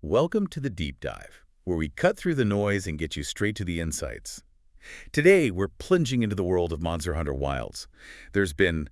Welcome to the Deep Dive, where we cut through the noise and get you straight to the insights. Today, we're plunging into the world of Monster Hunter Wilds. There's been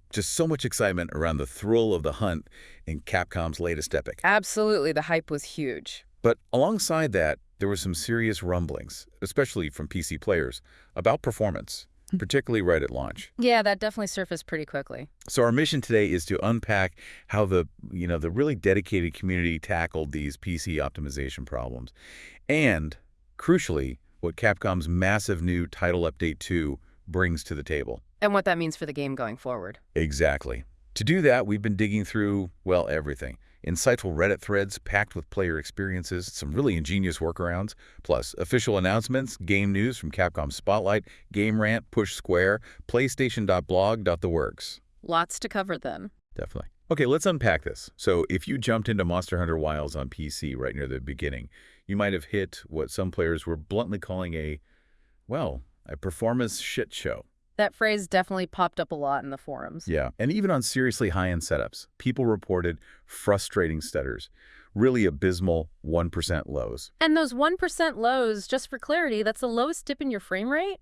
just so much excitement around the thrill of the hunt in Capcom's latest epic. Absolutely, the hype was huge. But alongside that, there were some serious rumblings, especially from PC players, about performance, particularly right at launch. Yeah, that definitely surfaced pretty quickly. So our mission today is to unpack how the really dedicated community tackled these PC optimization problems, and, crucially, what Capcom's massive new Title Update 2 brings to the table. And what that means for the game going forward. Exactly. To do that, we've been digging through, well, everything. Insightful Reddit threads packed with player experiences, some really ingenious workarounds, plus official announcements, game news from Capcom Spotlight, Game Rant, Push Square, PlayStation.blog.the works. Lots to cover then. Definitely. Okay, let's unpack this. So if you jumped into Monster Hunter Wilds on PC right near the beginning, you might have hit what some players were bluntly calling a performance shit show. That phrase definitely popped up a lot in the forums. Yeah, and even on seriously high-end setups, people reported frustrating stutters, really abysmal 1% lows. And those 1% lows, just for clarity, that's the lowest dip in your frame rate.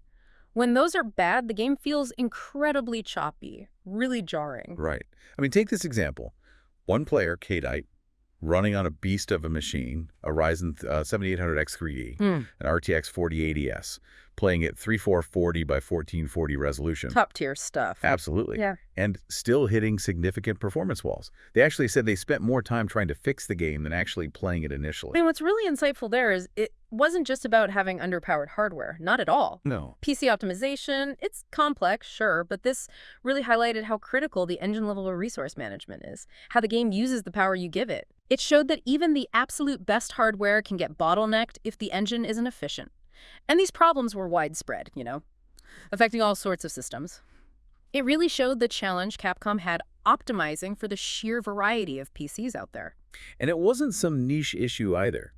When those are bad, the game feels incredibly choppy, really jarring. Right. I mean, take this example. One player, Kadite, running on a beast of a machine, a Ryzen 7800X3D, an RTX 4080S, playing at 3440 by 1440 resolution. Top-tier stuff. Absolutely. Yeah. And still hitting significant performance walls. They actually said they spent more time trying to fix the game than actually playing it initially. And what's really insightful there is it wasn't just about having underpowered hardware. Not at all. No. PC optimization, it's complex, sure, but this really highlighted how critical the engine-level resource management is, how the game uses the power you give it. It showed that even the absolute best hardware can get bottlenecked if the engine isn't efficient. And these problems were widespread, affecting all sorts of systems. It really showed the challenge Capcom had optimizing for the sheer variety of PCs out there. And it wasn't some niche issue either.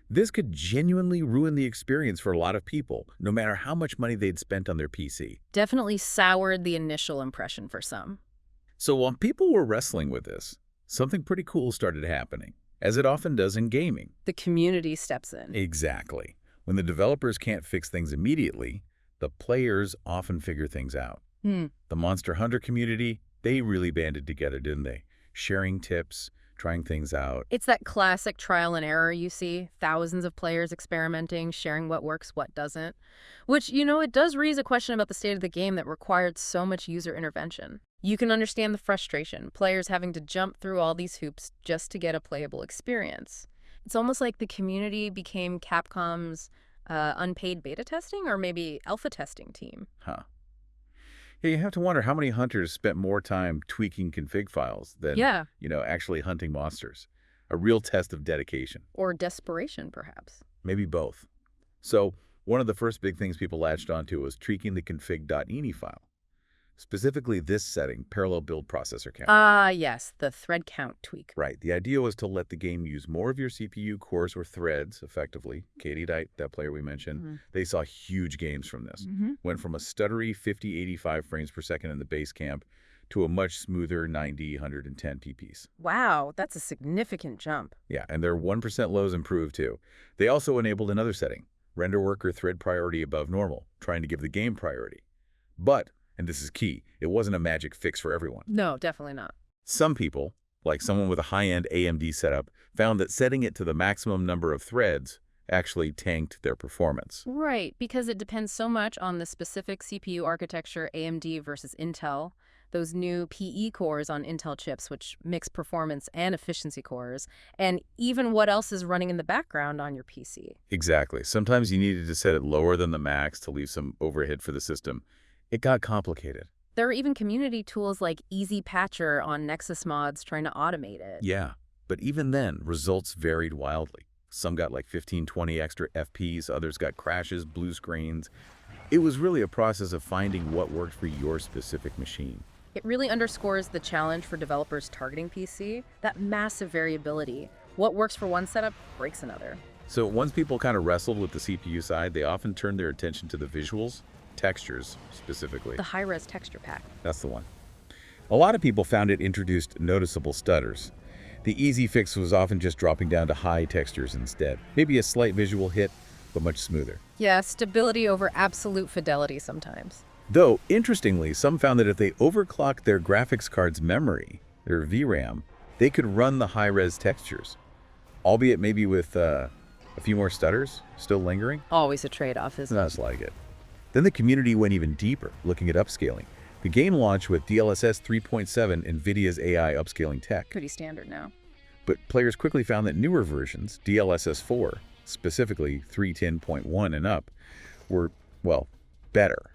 This could genuinely ruin the experience for a lot of people, no matter how much money they'd spent on their PC. Definitely soured the initial impression for some. So while people were wrestling with this, something pretty cool started happening, as it often does in gaming. The community steps in. Exactly. When the developers can't fix things immediately, the players often figure things out. The Monster Hunter community, they really banded together, didn't they? Sharing tips, trying things out. It's that classic trial and error you see, thousands of players experimenting, sharing what works, what doesn't. Which, it does raise a question about the state of the game that required so much user intervention. You can understand the frustration, players having to jump through all these hoops just to get a playable experience. It's almost like the community became Capcom's unpaid beta testing or maybe alpha testing team. Huh. Yeah, you have to wonder how many hunters spent more time tweaking config files than, actually hunting monsters. A real test of dedication. Or desperation, perhaps. Maybe both. So, one of the first big things people latched onto was tweaking the Config.ini file. Specifically this setting, ParallelBuildProcessorCount. Ah, yes, the thread count tweak. Right. The idea was to let the game use more of your CPU cores or threads, effectively. Kadite, that player we mentioned, they saw huge gains from this. Went from a stuttery 50-85 frames per second in the base camp to a much smoother 90-110 PPs. Wow, that's a significant jump. Yeah, and their 1% lows improved too. They also enabled another setting, render worker thread priority above normal, trying to give the game priority. But, and this is key, it wasn't a magic fix for everyone. No, definitely not. Some people, like someone with a high-end AMD setup, found that setting it to the maximum number of threads actually tanked their performance. Right, because it depends so much on the specific CPU architecture, AMD versus Intel, those new PE cores on Intel chips, which mix performance and efficiency cores, and even what else is running in the background on your PC. Exactly. Sometimes you needed to set it lower than the max to leave some overhead for the system. It got complicated. There are even community tools like Easy Patcher on Nexus Mods trying to automate it. Yeah, but even then, results varied wildly. Some got like 15-20 extra FPs, others got crashes, blue screens. It was really a process of finding what worked for your specific machine. It really underscores the challenge for developers targeting PC, that massive variability. What works for one setup breaks another. So once people kind of wrestled with the CPU side, they often turned their attention to the visuals, textures specifically. The high-res texture pack. That's the one. A lot of people found it introduced noticeable stutters. The easy fix was often just dropping down to high textures instead. Maybe a slight visual hit, but much smoother. Yeah, stability over absolute fidelity sometimes. Though, interestingly, some found that if they overclocked their graphics card's memory, their VRAM, they could run the high-res textures, albeit maybe with a few more stutters still lingering. Always a trade-off, isn't it? That's like it. Then the community went even deeper, looking at upscaling. The game launched with DLSS 3.7, Nvidia's AI upscaling tech. Pretty standard now. But players quickly found that newer versions, DLSS4, specifically 310.1 and up, were, well, better.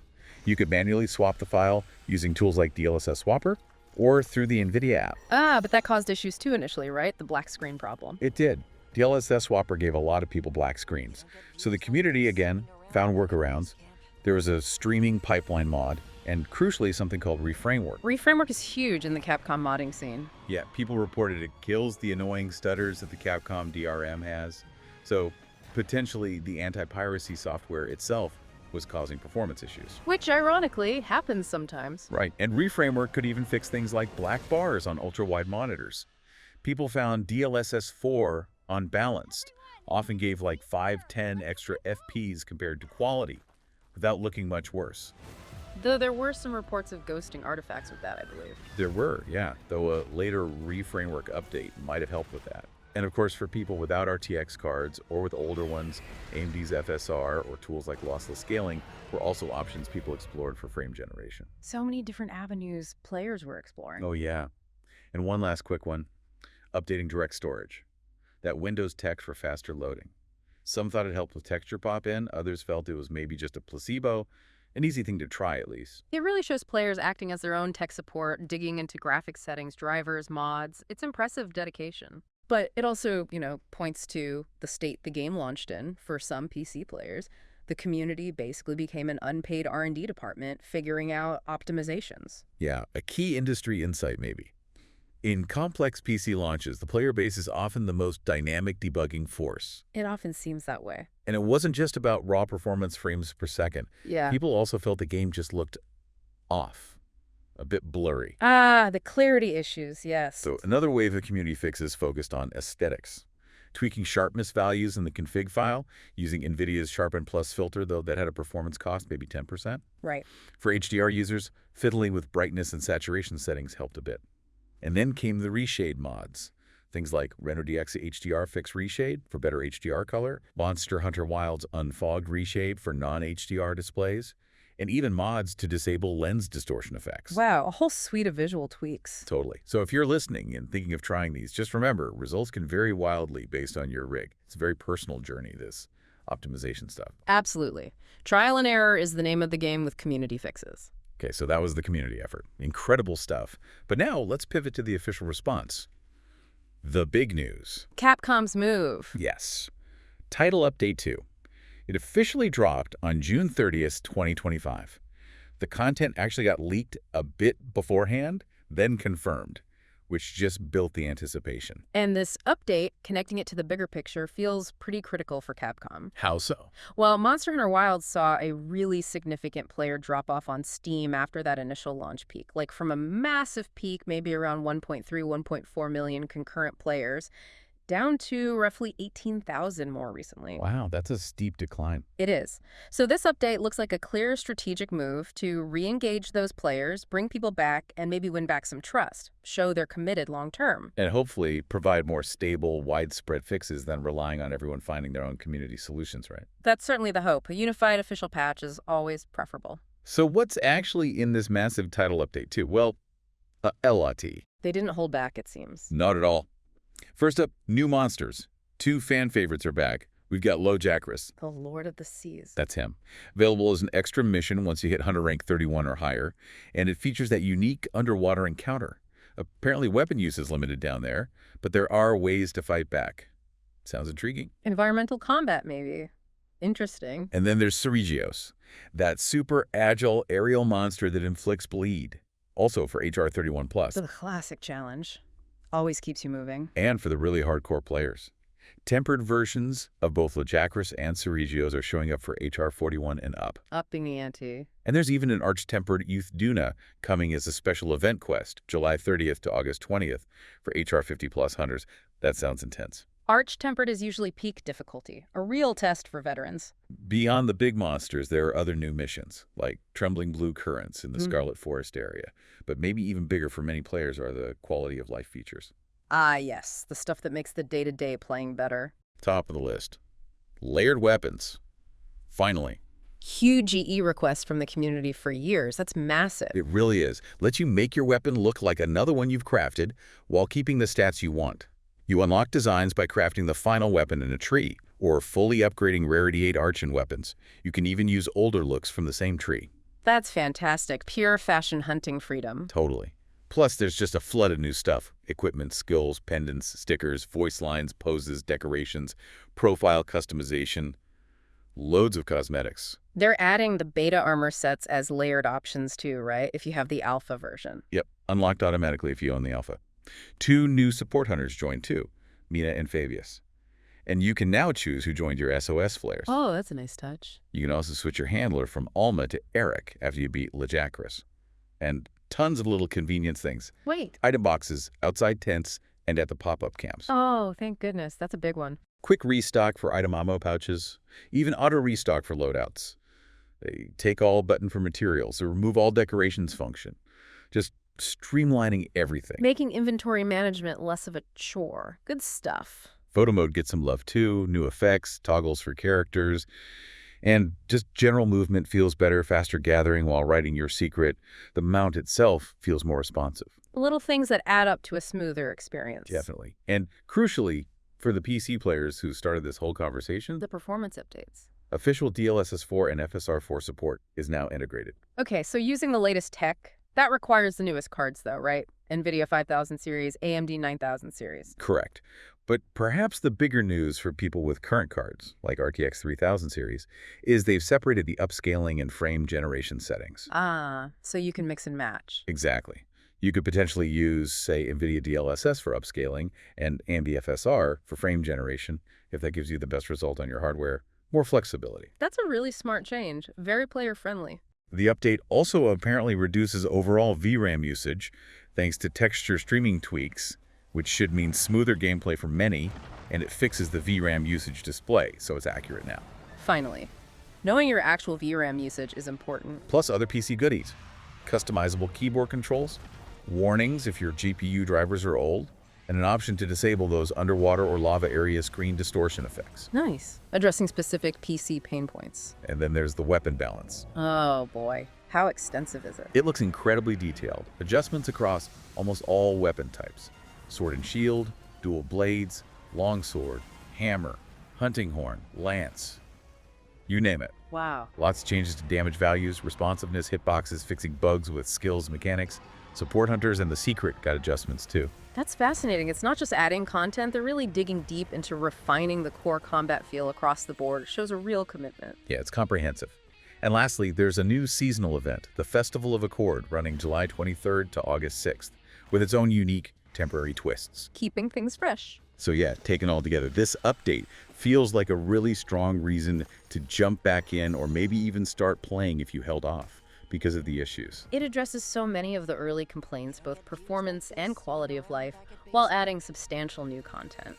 You could manually swap the file using tools like DLSS Swapper or through the Nvidia app. But that caused issues too initially, right? The black screen problem. It did. DLSS Swapper gave a lot of people black screens. So the community, again, found workarounds. There was a streaming pipeline mod, and crucially, something called Reframework. Reframework is huge in the Capcom modding scene. Yeah, people reported it kills the annoying stutters that the Capcom DRM has. So potentially the anti-piracy software itself was causing performance issues. Which, ironically, happens sometimes. Right, and Reframework could even fix things like black bars on ultra-wide monitors. People found DLSS4 unbalanced, often gave like 5-10 extra FPs compared to quality, without looking much worse. Though there were some reports of ghosting artifacts with that, I believe. There were, yeah, though a later Reframework update might have helped with that. And of course, for people without RTX cards or with older ones, AMD's FSR or tools like lossless scaling were also options people explored for frame generation. So many different avenues players were exploring. Oh yeah. And one last quick one, updating direct storage. That Windows tech for faster loading. Some thought it helped with texture pop-in, others felt it was maybe just a placebo, an easy thing to try at least. It really shows players acting as their own tech support, digging into graphics settings, drivers, mods. It's impressive dedication. But it also, points to the state the game launched in for some PC players. The community basically became an unpaid R&D department figuring out optimizations. Yeah, a key industry insight maybe. In complex PC launches, the player base is often the most dynamic debugging force. It often seems that way. And it wasn't just about raw performance frames per second. Yeah. People also felt the game just looked off, a bit blurry. The clarity issues, yes. So another wave of community fixes focused on aesthetics. Tweaking sharpness values in the config file, using Nvidia's Sharpen Plus filter, though that had a performance cost, maybe 10%. Right. For HDR users, fiddling with brightness and saturation settings helped a bit. And then came the reshade mods. Things like Reno DX HDR Fix reshade for better HDR color, Hunter Wilds Unfogged reshade for non-HDR displays, and even mods to disable lens distortion effects. Wow, a whole suite of visual tweaks. Totally. So if you're listening and thinking of trying these, just remember, results can vary wildly based on your rig. It's a very personal journey, this optimization stuff. Absolutely. Trial and error is the name of the game with community fixes. Okay, so that was the community effort. Incredible stuff. But now let's pivot to the official response. The big news. Capcom's move. Yes. Title Update 2. It officially dropped on June 30th, 2025. The content actually got leaked a bit beforehand, then confirmed, which just built the anticipation. And this update, connecting it to the bigger picture, feels pretty critical for Capcom. How so? Well, Monster Hunter Wilds saw a really significant player drop-off on Steam after that initial launch peak. Like from a massive peak, maybe around 1.3, 1.4 million concurrent players, down to roughly 18,000 more recently. Wow, that's a steep decline. It is. So this update looks like a clear strategic move to re-engage those players, bring people back, and maybe win back some trust, show they're committed long-term. And hopefully provide more stable, widespread fixes than relying on everyone finding their own community solutions, right? That's certainly the hope. A unified official patch is always preferable. So what's actually in this massive title update, too? Well, a lot. They didn't hold back, it seems. Not at all. First up, new monsters. 2 fan favorites are back. We've got Lagiacrus. The Lord of the Seas. That's him. Available as an extra mission once you hit Hunter rank 31 or higher, and it features that unique underwater encounter. Apparently weapon use is limited down there, but there are ways to fight back. Sounds intriguing. Environmental combat, maybe. Interesting. And then there's Seregios, that super agile aerial monster that inflicts bleed. Also for HR 31+. The classic challenge. Always keeps you moving. And for the really hardcore players. Tempered versions of both Lagiacrus and Seregios are showing up for HR41 and up. Upping the ante. And there's even an Arch-tempered Yian coming as a special event quest, July 30th to August 20th for HR50 plus hunters. That sounds intense. Arch-tempered is usually peak difficulty, a real test for veterans. Beyond the big monsters, there are other new missions, like Trembling Blue Currents in the Scarlet Forest area. But maybe even bigger for many players are the quality of life features. Ah, yes, the stuff that makes the day-to-day playing better. Top of the list. Layered weapons. Finally. Huge EE request from the community for years. That's massive. It really is. Lets you make your weapon look like another one you've crafted while keeping the stats you want. You unlock designs by crafting the final weapon in a tree, or fully upgrading Rarity 8 Arch-in weapons. You can even use older looks from the same tree. That's fantastic. Pure fashion hunting freedom. Totally. Plus, there's just a flood of new stuff. Equipment, skills, pendants, stickers, voice lines, poses, decorations, profile customization. Loads of cosmetics. They're adding the beta armor sets as layered options too, right? If you have the alpha version. Yep, unlocked automatically if you own the alpha. 2 new support hunters joined too, Mina and Fabius. And you can now choose who joined your SOS flares. Oh, that's a nice touch. You can also switch your handler from Alma to Eric after you beat Lagiacrus. And tons of little convenience things. Wait. Item boxes, outside tents, and at the pop-up camps. Oh, thank goodness. That's a big one. Quick restock for item ammo pouches, even auto restock for loadouts. A take all button for materials, or remove all decorations function. Just streamlining everything. Making inventory management less of a chore. Good stuff. Photo mode gets some love too, new effects, toggles for characters, and just general movement feels better, faster gathering while writing your secret. The mount itself feels more responsive. Little things that add up to a smoother experience. Definitely. And crucially, for the PC players who started this whole conversation, The performance updates. official DLSS4 and FSR4 support is now integrated. Okay, so using the latest tech, that requires the newest cards though, right? Nvidia 5000 series, AMD 9000 series. Correct. But perhaps the bigger news for people with current cards, like RTX 3000 series, is they've separated the upscaling and frame generation settings. Ah, so you can mix and match. Exactly. You could potentially use, say, Nvidia DLSS for upscaling and AMD FSR for frame generation, if that gives you the best result on your hardware. More flexibility. That's a really smart change. Very player-friendly. The update also apparently reduces overall VRAM usage, thanks to texture streaming tweaks, which should mean smoother gameplay for many, and it fixes the VRAM usage display, so it's accurate now. Finally. Knowing your actual VRAM usage is important. Plus other PC goodies. Customizable keyboard controls, warnings if your GPU drivers are old, and an option to disable those underwater or lava area screen distortion effects. Nice. Addressing specific PC pain points. And then there's the weapon balance. Oh boy. How extensive is it? It looks incredibly detailed. Adjustments across almost all weapon types. Sword and shield, dual blades, longsword, hammer, hunting horn, lance. You name it. Wow. Lots of changes to damage values, responsiveness, hitboxes, fixing bugs with skills mechanics. Support hunters and the secret got adjustments too. That's fascinating. It's not just adding content, they're really digging deep into refining the core combat feel across the board. It shows a real commitment. Yeah, it's comprehensive. And lastly, there's a new seasonal event, the Festival of Accord, running July 23rd to August 6th, with its own unique temporary twists. Keeping things fresh. So yeah, taken all together, this update feels like a really strong reason to jump back in or maybe even start playing if you held off because of the issues. It addresses so many of the early complaints, both performance and quality of life, while adding substantial new content.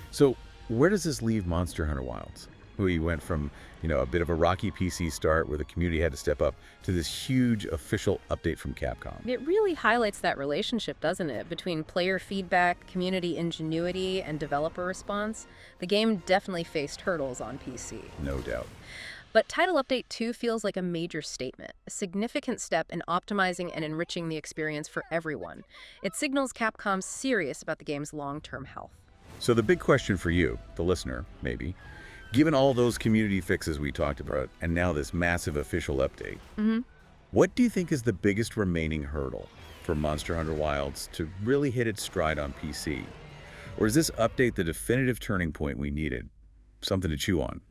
So where does this leave Monster Hunter Wilds? We went from, a bit of a rocky PC start where the community had to step up to this huge official update from Capcom. It really highlights that relationship, doesn't it, between player feedback, community ingenuity, and developer response. The game definitely faced hurdles on PC. No doubt. But Title Update 2 feels like a major statement, a significant step in optimizing and enriching the experience for everyone. It signals Capcom's serious about the game's long-term health. So the big question for you, the listener, maybe, given all those community fixes we talked about and now this massive official update, what do you think is the biggest remaining hurdle for Monster Hunter Wilds to really hit its stride on PC? Or is this update the definitive turning point we needed? Something to chew on.